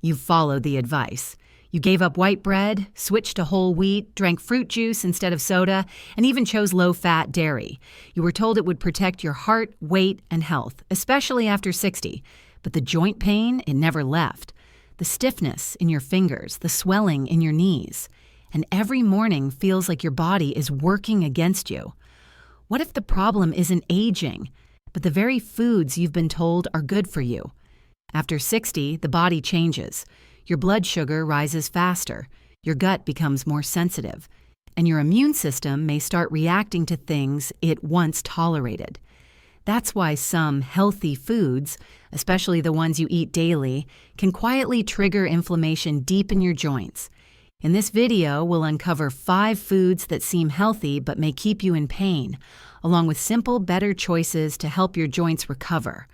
You've followed the advice. You gave up white bread, switched to whole wheat, drank fruit juice instead of soda, and even chose low-fat dairy. You were told it would protect your heart, weight, and health, especially after 60. But the joint pain, it never left. The stiffness in your fingers, the swelling in your knees. And every morning feels like your body is working against you. What if the problem isn't aging, but the very foods you've been told are good for you? After 60, the body changes. Your blood sugar rises faster, your gut becomes more sensitive, and your immune system may start reacting to things it once tolerated. That's why some healthy foods, especially the ones you eat daily, can quietly trigger inflammation deep in your joints. In this video, we'll uncover 5 foods that seem healthy but may keep you in pain, along with simple, better choices to help your joints recover.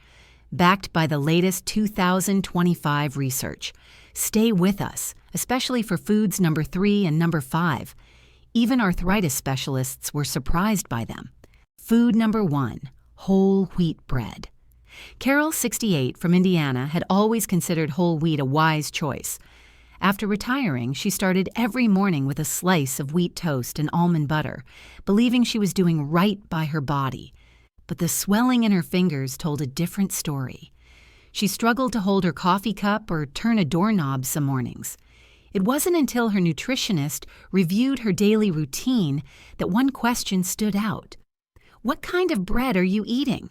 Backed by the latest 2025 research. Stay with us, especially for foods number 3 and number 5. Even arthritis specialists were surprised by them. Food number 1, whole wheat bread. Carol, 68, from Indiana, had always considered whole wheat a wise choice. After retiring, she started every morning with a slice of wheat toast and almond butter, believing she was doing right by her body. But the swelling in her fingers told a different story. She struggled to hold her coffee cup or turn a doorknob some mornings. It wasn't until her nutritionist reviewed her daily routine that one question stood out. What kind of bread are you eating?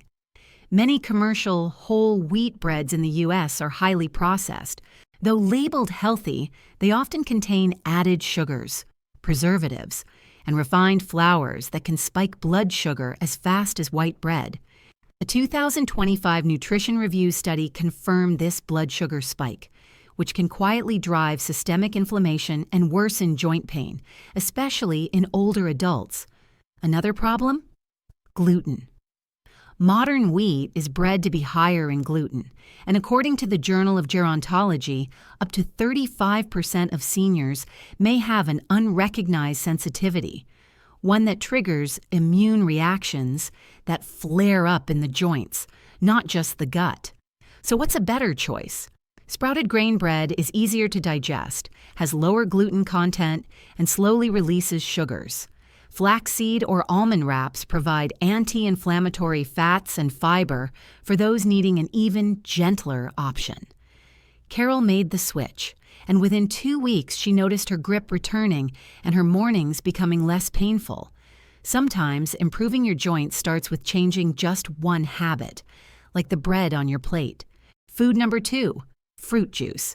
Many commercial whole wheat breads in the U.S. are highly processed. Though labeled healthy, they often contain added sugars, preservatives, and refined flours that can spike blood sugar as fast as white bread. A 2025 Nutrition Review study confirmed this blood sugar spike, which can quietly drive systemic inflammation and worsen joint pain, especially in older adults. Another problem? Gluten. Modern wheat is bred to be higher in gluten, and according to the Journal of Gerontology, up to 35% of seniors may have an unrecognized sensitivity, one that triggers immune reactions that flare up in the joints, not just the gut. So what's a better choice? Sprouted grain bread is easier to digest, has lower gluten content, and slowly releases sugars. Flaxseed or almond wraps provide anti-inflammatory fats and fiber for those needing an even gentler option. Carol made the switch, and within 2 weeks she noticed her grip returning and her mornings becoming less painful. Sometimes improving your joints starts with changing just one habit, like the bread on your plate. Food number 2, fruit juice.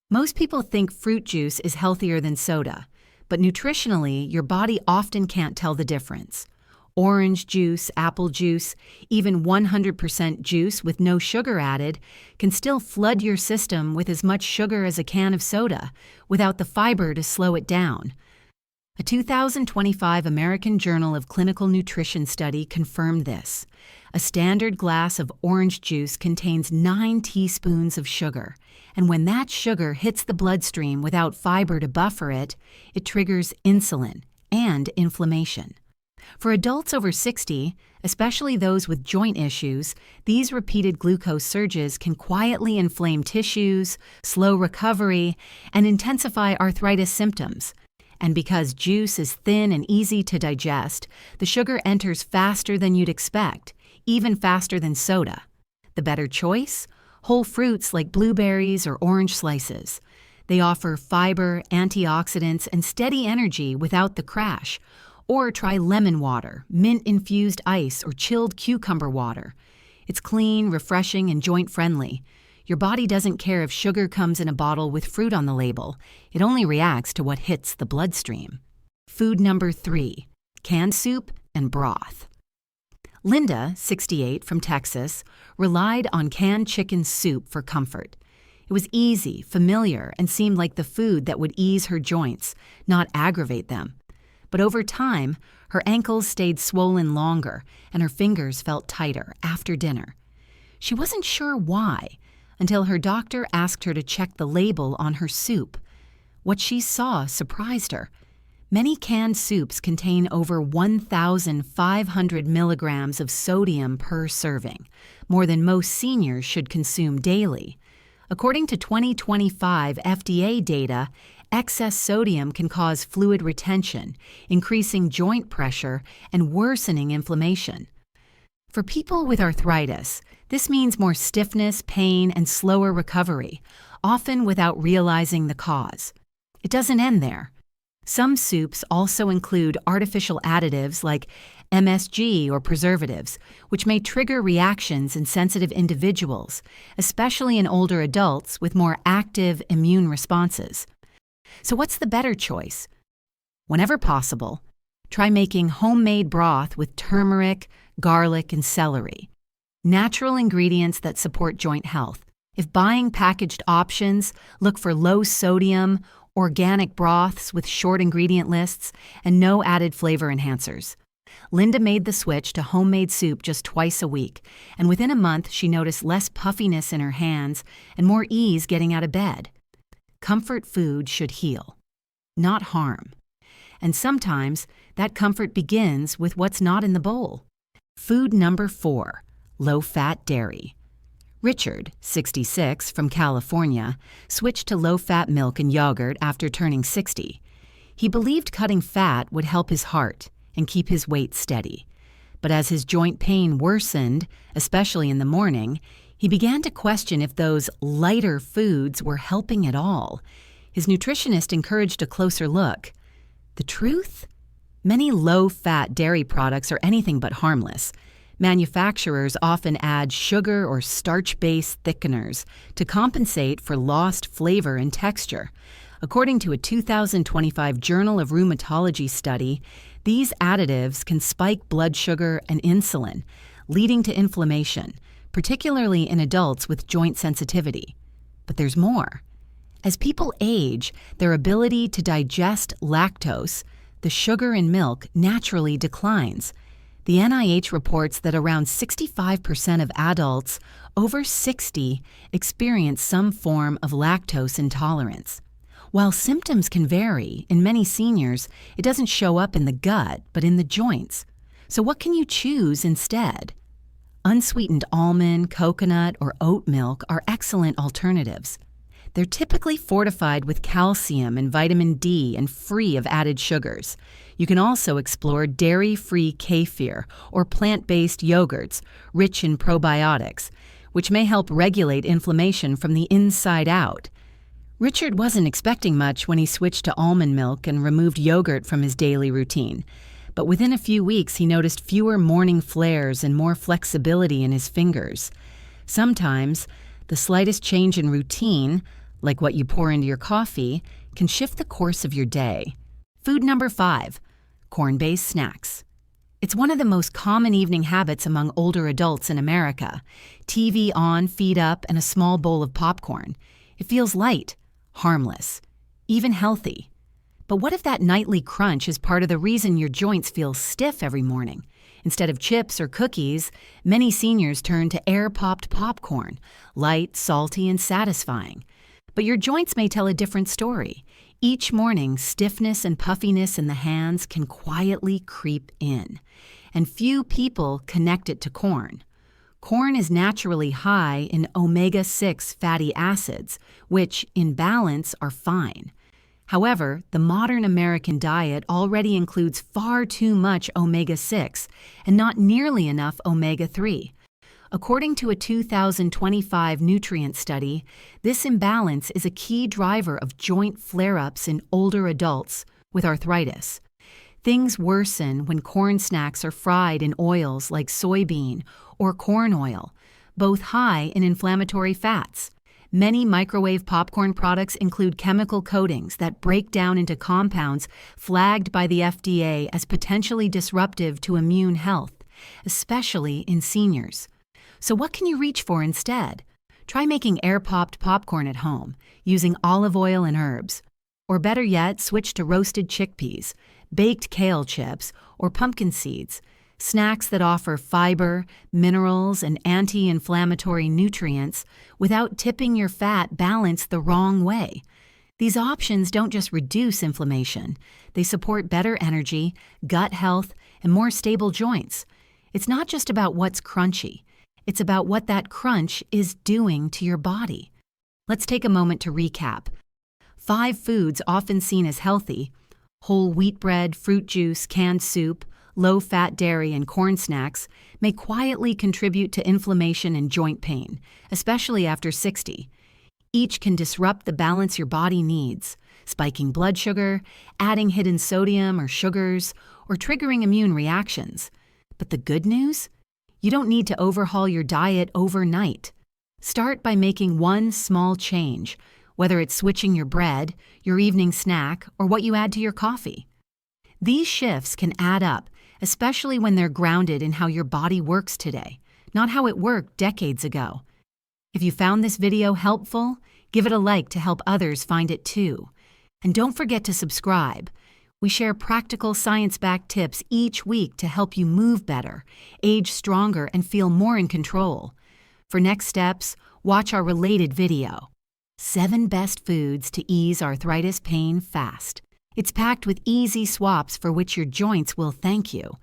Most people think fruit juice is healthier than soda, but nutritionally, your body often can't tell the difference. Orange juice, apple juice, even 100% juice with no sugar added can still flood your system with as much sugar as a can of soda without the fiber to slow it down. A 2025 American Journal of Clinical Nutrition study confirmed this. A standard glass of orange juice contains 9 teaspoons of sugar, and when that sugar hits the bloodstream without fiber to buffer it, it triggers insulin and inflammation. For adults over 60, especially those with joint issues, these repeated glucose surges can quietly inflame tissues, slow recovery, and intensify arthritis symptoms. And because juice is thin and easy to digest, the sugar enters faster than you'd expect, even faster than soda. The better choice? Whole fruits like blueberries or orange slices. They offer fiber, antioxidants, and steady energy without the crash. Or try lemon water, mint-infused ice, or chilled cucumber water. It's clean, refreshing, and joint-friendly. Your body doesn't care if sugar comes in a bottle with fruit on the label. It only reacts to what hits the bloodstream. Food number 3, canned soup and broth. Linda, 68, from Texas, relied on canned chicken soup for comfort. It was easy, familiar, and seemed like the food that would ease her joints, not aggravate them. But over time, her ankles stayed swollen longer and her fingers felt tighter after dinner. She wasn't sure why until her doctor asked her to check the label on her soup. What she saw surprised her. Many canned soups contain over 1,500 milligrams of sodium per serving, more than most seniors should consume daily. According to 2025 FDA data, excess sodium can cause fluid retention, increasing joint pressure and worsening inflammation. For people with arthritis, this means more stiffness, pain, and slower recovery, often without realizing the cause. It doesn't end there. Some soups also include artificial additives like MSG or preservatives, which may trigger reactions in sensitive individuals, especially in older adults with more active immune responses. So what's the better choice? Whenever possible, try making homemade broth with turmeric, garlic, and celery. Natural ingredients that support joint health. If buying packaged options, look for low sodium, organic broths with short ingredient lists, and no added flavor enhancers. Linda made the switch to homemade soup just twice a week, and within a month she noticed less puffiness in her hands and more ease getting out of bed. Comfort food should heal, not harm. And sometimes that comfort begins with what's not in the bowl. Food number 4, low-fat dairy. Richard, 66, from California, switched to low-fat milk and yogurt after turning 60. He believed cutting fat would help his heart and keep his weight steady. But as his joint pain worsened, especially in the morning, he began to question if those lighter foods were helping at all. His nutritionist encouraged a closer look. The truth? Many low-fat dairy products are anything but harmless. Manufacturers often add sugar or starch-based thickeners to compensate for lost flavor and texture. According to a 2025 Journal of Rheumatology study, these additives can spike blood sugar and insulin, leading to inflammation, particularly in adults with joint sensitivity. But there's more. As people age, their ability to digest lactose, the sugar in milk, naturally declines. The NIH reports that around 65% of adults over 60 experience some form of lactose intolerance. While symptoms can vary, in many seniors, it doesn't show up in the gut, but in the joints. So what can you choose instead? Unsweetened almond, coconut, or oat milk are excellent alternatives. They're typically fortified with calcium and vitamin D and free of added sugars. You can also explore dairy-free kefir or plant-based yogurts rich in probiotics, which may help regulate inflammation from the inside out. Richard wasn't expecting much when he switched to almond milk and removed yogurt from his daily routine. But within a few weeks, he noticed fewer morning flares and more flexibility in his fingers. Sometimes, the slightest change in routine, like what you pour into your coffee, can shift the course of your day. Food number 5, corn-based snacks. It's one of the most common evening habits among older adults in America. TV on, feet up, and a small bowl of popcorn. It feels light, harmless, even healthy. But what if that nightly crunch is part of the reason your joints feel stiff every morning? Instead of chips or cookies, many seniors turn to air-popped popcorn, light, salty, and satisfying. But your joints may tell a different story. Each morning, stiffness and puffiness in the hands can quietly creep in, and few people connect it to corn. Corn is naturally high in omega-6 fatty acids, which, in balance, are fine. However, the modern American diet already includes far too much omega-6 and not nearly enough omega-3. According to a 2025 nutrient study, this imbalance is a key driver of joint flare-ups in older adults with arthritis. Things worsen when corn snacks are fried in oils like soybean or corn oil, both high in inflammatory fats. Many microwave popcorn products include chemical coatings that break down into compounds flagged by the FDA as potentially disruptive to immune health, especially in seniors. So what can you reach for instead? Try making air-popped popcorn at home, using olive oil and herbs. Or better yet, switch to roasted chickpeas, baked kale chips, or pumpkin seeds, snacks that offer fiber, minerals, and anti-inflammatory nutrients without tipping your fat balance the wrong way. These options don't just reduce inflammation, they support better energy, gut health, and more stable joints. It's not just about what's crunchy, it's about what that crunch is doing to your body. Let's take a moment to recap. 5 foods often seen as healthy: whole wheat bread, fruit juice, canned soup, low-fat dairy, and corn snacks may quietly contribute to inflammation and joint pain, especially after 60. Each can disrupt the balance your body needs, spiking blood sugar, adding hidden sodium or sugars, or triggering immune reactions. But the good news? You don't need to overhaul your diet overnight. Start by making one small change, whether it's switching your bread, your evening snack, or what you add to your coffee. These shifts can add up, especially when they're grounded in how your body works today, not how it worked decades ago. If you found this video helpful, give it a like to help others find it too. And don't forget to subscribe. We share practical science-backed tips each week to help you move better, age stronger, and feel more in control. For next steps, watch our related video, 7 Best Foods to Ease Arthritis Pain Fast. It's packed with easy swaps for which your joints will thank you.